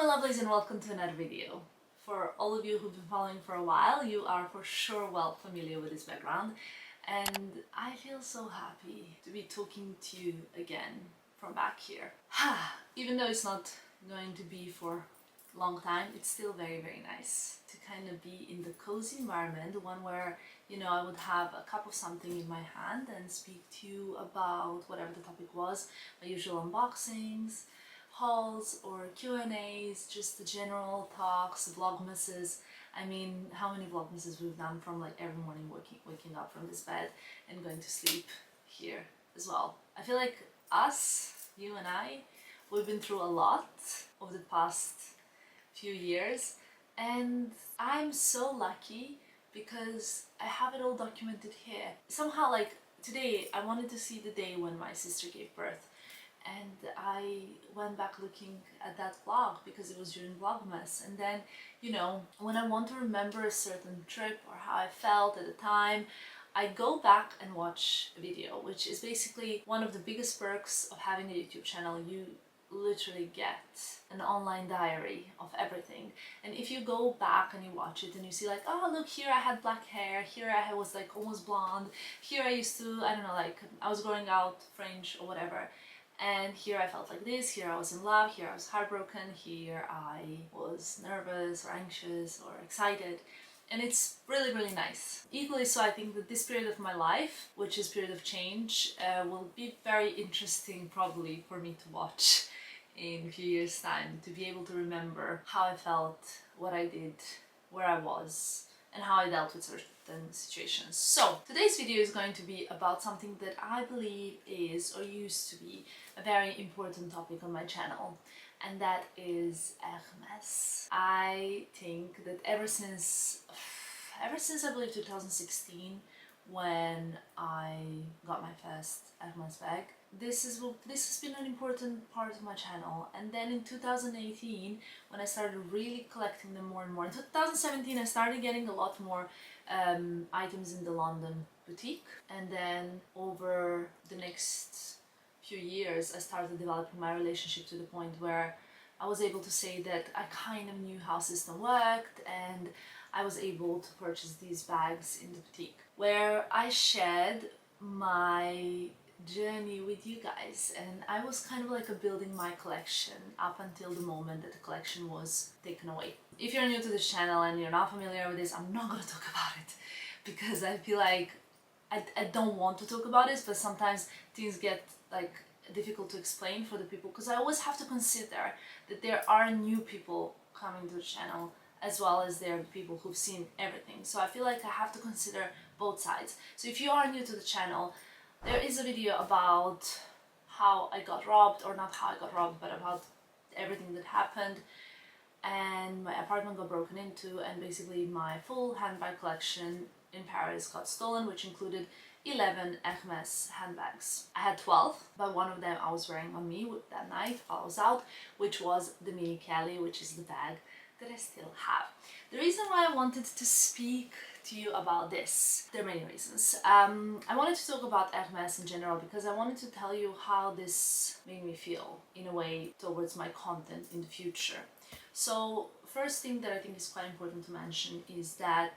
lovelies, and welcome to another video. For all of you who've been following for a while, you are for sure well familiar with this background, and I feel so happy to be talking to you again from back here. Even though it's not going to be for a long time, it's still very nice to kind of be in the cozy environment, one where, you know, I would have a cup of something in my hand and speak to you about whatever the topic was, my usual unboxings, hauls or Q&As, just the general talks, vlogmases. I mean, how many vlogmases we've done from like every morning waking up from this bed and going to sleep here as well. I feel like us, you and I, we've been through a lot over the past few years, and I'm so lucky because I have it all documented here. Somehow, like today, I wanted to see the day when my sister gave birth. And I went back looking at that vlog because it was during Vlogmas, and then, you know, when I want to remember a certain trip or how I felt at the time, I go back and watch a video, which is basically one of the biggest perks of having a YouTube channel. You literally get an online diary of everything, and if you go back and you watch it and you see like, oh look, here I had black hair, here I was like almost blonde, here I used to, I don't know, like I was growing out fringe or whatever, and here I felt like this, here I was in love, here I was heartbroken, here I was nervous or anxious or excited. And it's really nice. Equally so, I think that this period of my life, which is period of change, will be very interesting probably for me to watch in a few years' time, to be able to remember how I felt, what I did, where I was, and how I dealt with certain situations. So today's video is going to be about something that I believe is, or used to be, a very important topic on my channel, and that is Hermes. I think that ever since I believe 2016, when I got my first Hermes bag, this has been an important part of my channel. And then in 2018, when I started really collecting them more and more, in 2017 I started getting a lot more items in the London boutique, and then over the next few years I started developing my relationship to the point where I was able to say that I kind of knew how system worked, and I was able to purchase these bags in the boutique, where I shared my journey with you guys, and I was kind of like building my collection up until the moment that the collection was taken away. If you're new to this channel and you're not familiar with this, I'm not gonna talk about it because I feel like I don't want to talk about it, but sometimes things get like difficult to explain for the people, because I always have to consider that there are new people coming to the channel as well as there are people who've seen everything. So I feel like I have to consider both sides. So if you are new to the channel, there is a video about how I got robbed, or not how I got robbed, but about everything that happened, and my apartment got broken into, and basically my full handbag collection in Paris got stolen, which included 11 Hermes handbags. I had 12, but one of them I was wearing on me that night while I was out, which was the Mini Kelly, which is the bag that I still have. The reason why I wanted to speak to you about this, there are many reasons. I wanted to talk about Hermes in general because I wanted to tell you how this made me feel in a way towards my content in the future. So first thing that I think is quite important to mention is that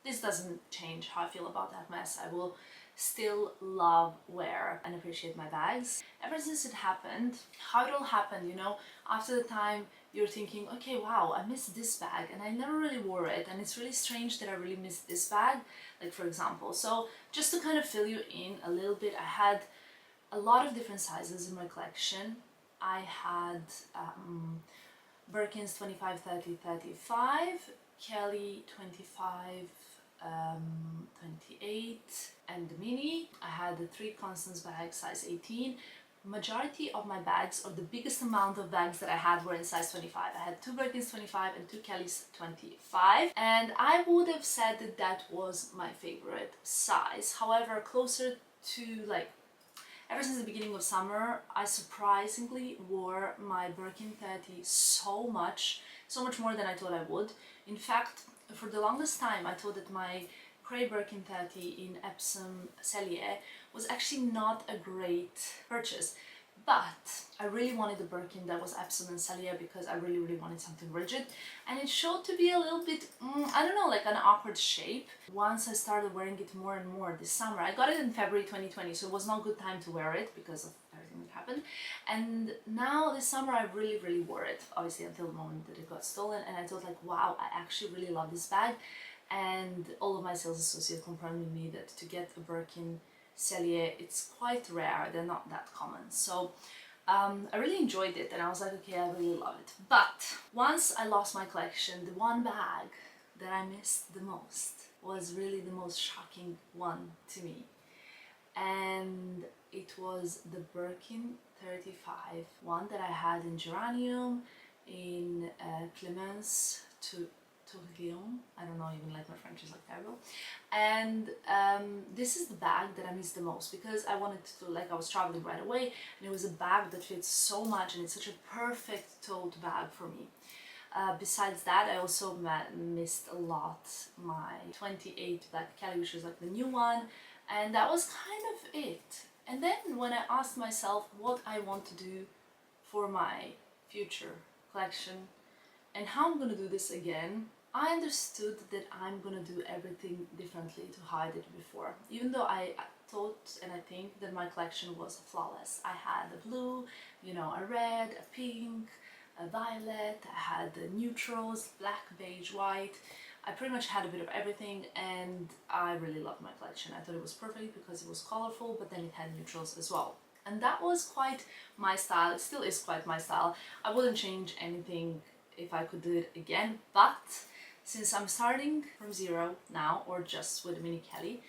this doesn't change how I feel about Hermes. I will still love, wear and appreciate my bags. Ever since it happened, how it all happened, you know, after the time you're thinking, okay, wow, I missed this bag and I never really wore it, and it's really strange that I really missed this bag, like for example. So just to kind of fill you in a little bit, I had a lot of different sizes in my collection. I had Birkins 25, 30, 35, Kelly 25, 28, and the Mini. I had the 3 Constance bags, size 18. Majority of my bags, or the biggest amount of bags that I had, were in size 25. I had 2 Birkins 25 and 2 Kellys 25, and I would have said that that was my favorite size. However, closer to like ever since the beginning of summer, I surprisingly wore my Birkin 30 so much more than I thought I would. In fact, for the longest time I thought that my Cray Birkin 30 in Epsom Cellier was actually not a great purchase, but I really wanted a Birkin that was Epsom and Celia because I really wanted something rigid, and it showed to be a little bit, I don't know, like an awkward shape. Once I started wearing it more and more this summer, I got it in February 2020, so it was not a good time to wear it because of everything that happened. And now this summer I really wore it, obviously until the moment that it got stolen, and I thought like, wow, I actually really love this bag. And all of my sales associates confirmed with me that to get a Birkin Cellier, it's quite rare, they're not that common. So I really enjoyed it, and I was like, okay, I really love it. But once I lost my collection, the one bag that I missed the most was really the most shocking one to me. And it was the Birkin 35 one that I had in Geranium, in Clemence to Tourbillon. I don't know, even like my French is like terrible. And this is the bag that I miss the most because I wanted to, like, I was traveling right away, and it was a bag that fits so much, and it's such a perfect tote bag for me. Besides that, I also missed a lot my 28 Black Kelly, which was like the new one, and that was kind of it. And then when I asked myself what I want to do for my future collection and how I'm gonna do this again, I understood that I'm gonna do everything differently to how I did before. Even though I thought and I think that my collection was flawless. I had a blue, you know, a red, a pink, a violet, I had the neutrals, black, beige, white. I pretty much had a bit of everything, and I really loved my collection. I thought it was perfect because it was colorful, but then it had neutrals as well. And that was quite my style. It still is quite my style. I wouldn't change anything if I could do it again, but since I'm starting from zero now, or just with a mini Kelly,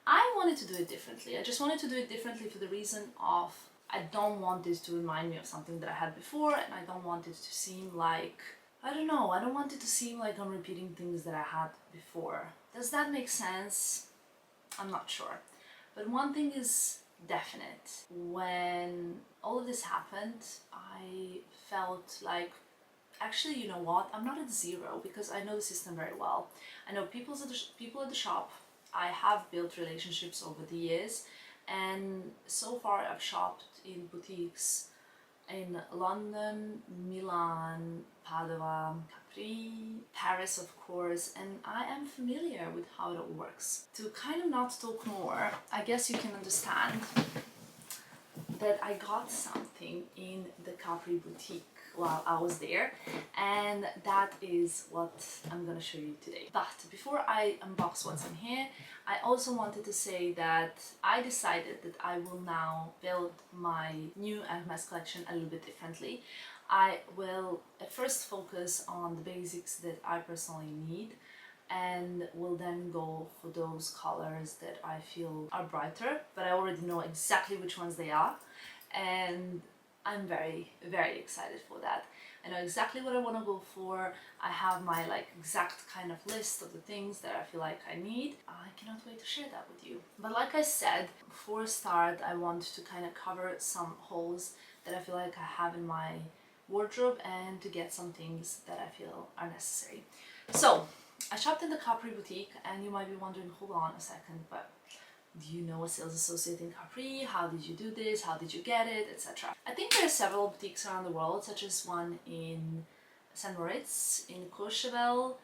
I wanted to do it differently. I just wanted to do it differently for the reason of I don't want this to remind me of something that I had before, and I don't want it to seem like, I don't know, I don't want it to seem like I'm repeating things that I had before. Does that make sense? I'm not sure. But one thing is definite. When all of this happened, I felt like, actually, you know what? I'm not at zero because I know the system very well. I know people at the shop. I have built relationships over the years, and so far I've shopped in boutiques in London, Milan, Padua, Capri, Paris of course, and I am familiar with how it works. To kind of not talk more, I guess you can understand that I got something in the Capri boutique while I was there, and that is what I'm gonna show you today. But before I unbox what's in here, I also wanted to say that I decided that I will now build my new Hermes collection a little bit differently. I will at first focus on the basics that I personally need, and will then go for those colors that I feel are brighter, but I already know exactly which ones they are, and I'm very excited for that. I know exactly what I want to go for. I have my like exact kind of list of the things that I feel like I need. I cannot wait to share that with you. But like I said, for a start, I want to kind of cover some holes that I feel like I have in my wardrobe, and to get some things that I feel are necessary. So I shopped in the Capri boutique, and you might be wondering, hold on a second, but do you know a sales associate in Capri? How did you do this? How did you get it? Etc. I think there are several boutiques around the world, such as one in St. Moritz, in Courchevel,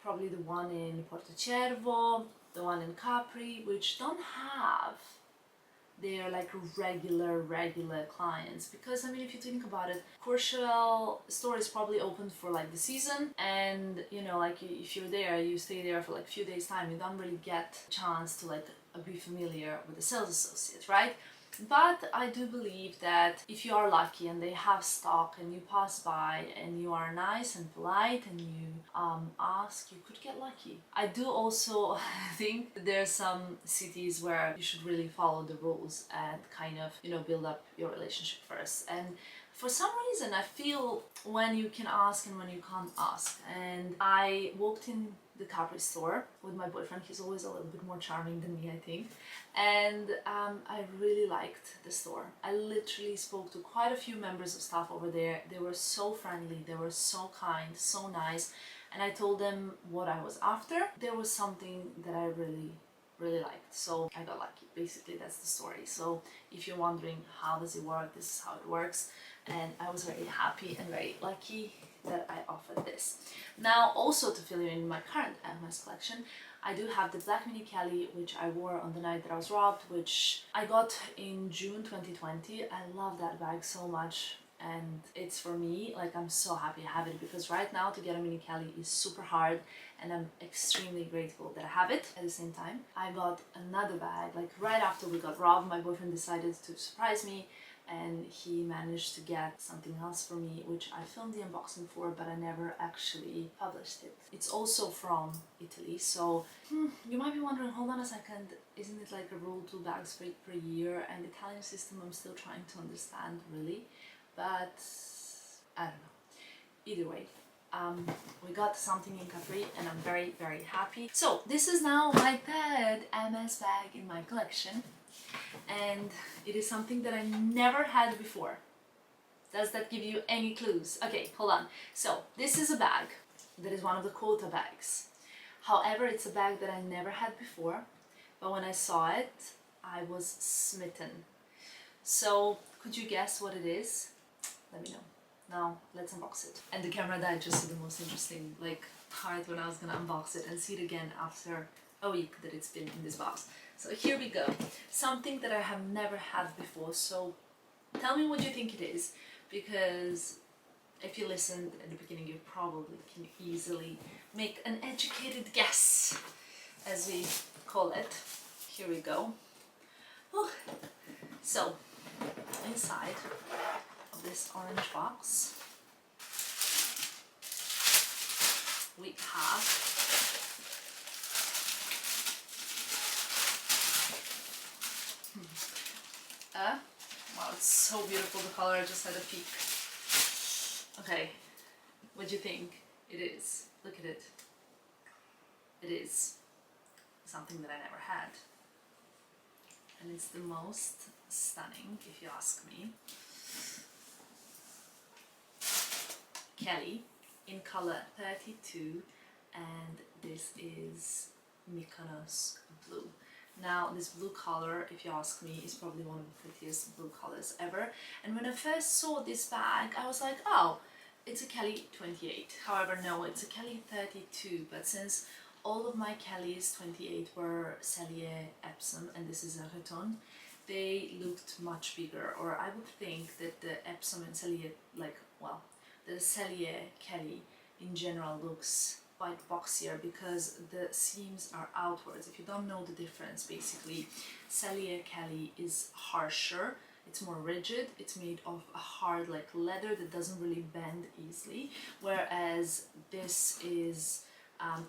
probably the one in Portocervo, the one in Capri, which don't have their like regular clients, because I mean, if you think about it, Courchevel store is probably open for like the season, and you know, like if you're there, you stay there for like a few days time, you don't really get a chance to like be familiar with the sales associate, right? But I do believe that if you are lucky and they have stock and you pass by and you are nice and polite and you ask, you could get lucky. I do also think that there are some cities where you should really follow the rules and kind of, you know, build up your relationship first. And for some reason, I feel when you can ask and when you can't ask. And I walked in the Capri store with my boyfriend. He's always a little bit more charming than me, I think. And I really liked the store. I literally spoke to quite a few members of staff over there. They were so friendly, they were so kind, so nice. And I told them what I was after. There was something that I really really liked. So I got lucky. Basically, that's the story. So if you're wondering how does it work, this is how it works. And I was very happy and very lucky that I offered this. Now, also to fill you in my current Hermes collection, I do have the black mini Kelly, which I wore on the night that I was robbed, which I got in June 2020. I love that bag so much, and it's for me. Like, I'm so happy I have it, because right now to get a mini Kelly is super hard, and I'm extremely grateful that I have it. At the same time, I got another bag, like right after we got robbed. My boyfriend decided to surprise me, and he managed to get something else for me, which I filmed the unboxing for, but I never actually published it. It's also from Italy, so you might be wondering, hold on a second, isn't it like a rule 2 bags per year? And the Italian system I'm still trying to understand, really, but I don't know. Either way, we got something in Capri, and I'm very, very happy. So this is now my third Hermes bag in my collection, and it is something that I never had before. Does that give you any clues? Okay, hold on. So this is a bag that is one of the quota bags. However, it's a bag that I never had before, but when I saw it, I was smitten. So could you guess what it is? Let me know. Now let's unbox it. And the camera died just to the most interesting part when I was gonna unbox it and see it again after a week that it's been in this box. So here we go. Something that I have never had before. So tell me what you think it is, because if you listened at the beginning, you probably can easily make an educated guess, as we call it. Here we go. Whew. So inside of this orange box we have wow, it's so beautiful, the color. I just had a peek. Okay, what do you think it is? Look at it. It is something that I never had, and it's the most stunning, if you ask me. Kelly in color 32, and this is Mykonos blue. Now this blue color, if you ask me, is probably one of the prettiest blue colors ever. And when I first saw this bag, I was like, oh, it's a Kelly 28. However, no, it's a Kelly 32. But since all of my Kellys 28 were Cellier Epsom, and this is a Reton, they looked much bigger. Or I would think that the Epsom and Cellier, the Cellier Kelly in general looks quite boxier because the seams are outwards. If you don't know the difference, basically Cellier Kelly is harsher, it's more rigid, it's made of a hard leather that doesn't really bend easily, whereas this is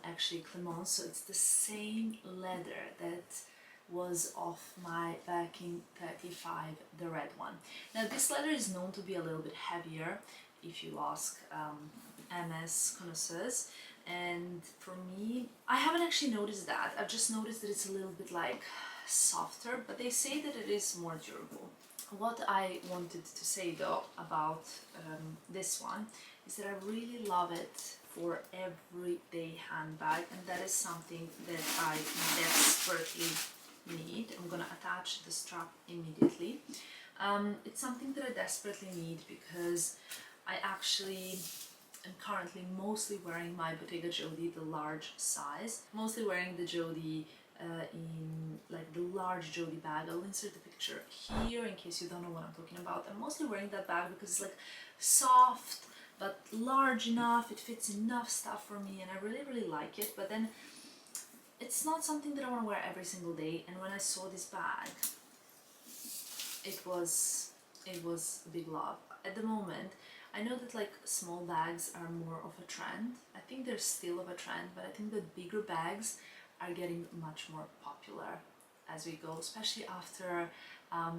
actually Clemence, so it's the same leather that was off my Birkin 35, the red one. Now this leather is known to be a little bit heavier if you ask Hermes connoisseurs, and for me, I haven't actually noticed that. I've just noticed that it's a little bit softer, but they say that it is more durable. What I wanted to say though about this one is that I really love it for everyday handbag, and that is something that I desperately need. I'm gonna attach the strap immediately. It's something that I desperately need because I actually am currently mostly wearing my Bottega Jodi, the large size. Mostly wearing the Jodi in the large Jodi bag. I'll insert the picture here in case you don't know what I'm talking about. I'm mostly wearing that bag because it's soft but large enough, it fits enough stuff for me, and I really, really like it. But then it's not something that I want to wear every single day, and when I saw this bag, it was a big love. At the moment, I know that small bags are more of a trend. I think they're still of a trend, but I think that bigger bags are getting much more popular as we go, especially after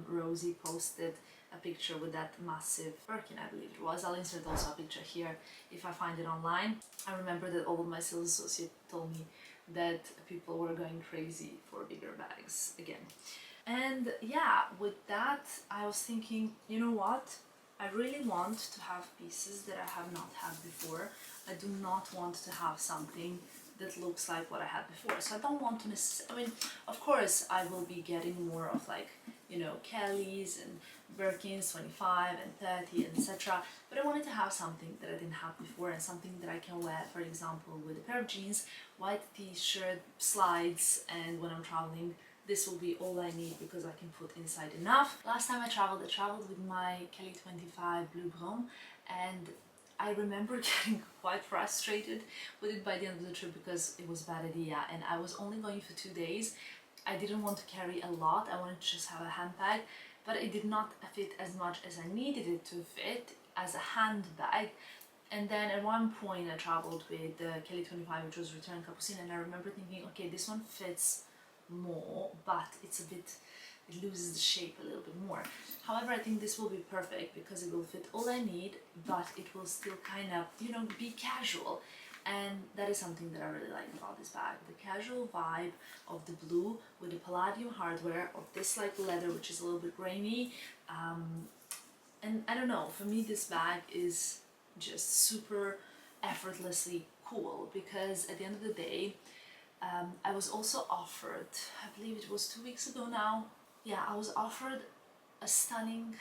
Rosie posted a picture with that massive Birkin, I believe it was. I'll insert also a picture here if I find it online. I remember that all of my sales associates told me that people were going crazy for bigger bags again. And yeah, with that, I was thinking, you know what? I really want to have pieces that I have not had before. I do not want to have something that looks like what I had before. So I don't want to I mean, of course I will be getting more of like, you know, Kellys and Birkins 25 and 30 and etc. But I wanted to have something that I didn't have before, and something that I can wear, for example, with a pair of jeans, white t-shirt, slides, and when I'm traveling, this will be all I need because I can put inside enough. Last time I traveled with my Kelly 25 Blue Brom, and I remember getting quite frustrated with it by the end of the trip because it was a bad idea, and I was only going for 2 days. I didn't want to carry a lot, I wanted to just have a handbag, but it did not fit as much as I needed it to fit as a handbag. And then at one point I traveled with the Kelly 25, which was Return Capucine, and I remember thinking, okay, this one fits more, but it's a bit, it loses the shape a little bit more. However, I think this will be perfect because it will fit all I need, but it will still kind of, you know, be casual. And that is something that I really like about this bag. The casual vibe of the blue with the palladium hardware, of this like leather, which is a little bit grainy. And I don't know, for me this bag is just super effortlessly cool, because at the end of the day, I was also offered, I believe it was 2 weeks ago now, yeah, I was offered a stunning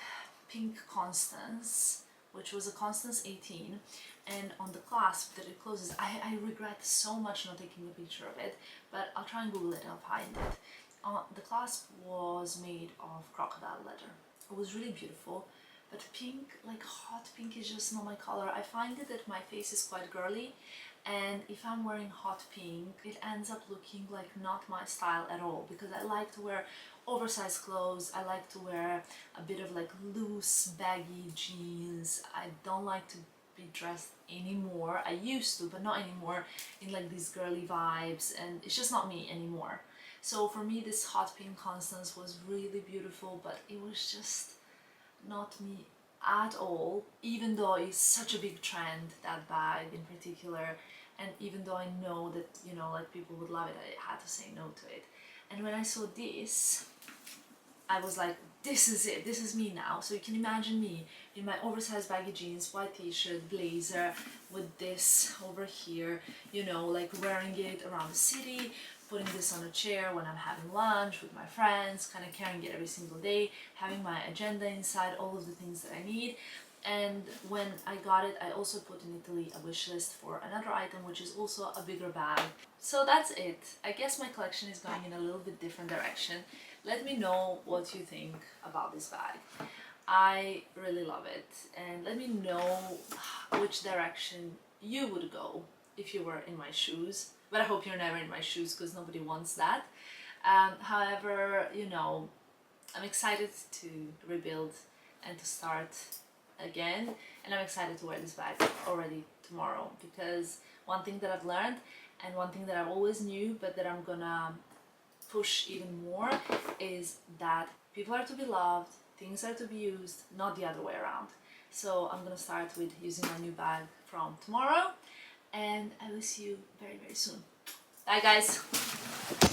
pink Constance, which was a Constance 18, and on the clasp that it closes, I regret so much not taking a picture of it, but I'll try and Google it and I'll find it. The clasp was made of crocodile leather. It was really beautiful, but pink, like hot pink, is just not my color. I find it that my face is quite girly, and if I'm wearing hot pink, it ends up looking like not my style at all, because I like to wear oversized clothes, I like to wear a bit of like loose baggy jeans. I don't like to be dressed anymore. I used to, but not anymore, in like these girly vibes, and it's just not me anymore. So for me this hot pink Constance was really beautiful, but it was just not me at all, even though it's such a big trend, that bag in particular, and even though I know that, you know, like people would love it, I had to say no to it. And when I saw this, I was like, this is it, this is me now. So you can imagine me in my oversized baggy jeans, white t-shirt, blazer, with this over here, you know, like wearing it around the city, putting this on a chair when I'm having lunch with my friends, kind of carrying it every single day, having my agenda inside, all of the things that I need. And when I got it, I also put in Italy a wish list for another item, which is also a bigger bag. So that's it. I guess my collection is going in a little bit different direction. Let me know what you think about this bag. I really love it, and let me know which direction you would go if you were in my shoes. But I hope you're never in my shoes, because nobody wants that. However, you know, I'm excited to rebuild and to start again, and I'm excited to wear this bag already tomorrow, because one thing that I've learned, and one thing that I always knew but that I'm gonna push even more, is that people are to be loved, things are to be used, not the other way around. So I'm gonna start with using my new bag from tomorrow, and I will see you very, very soon. Bye guys!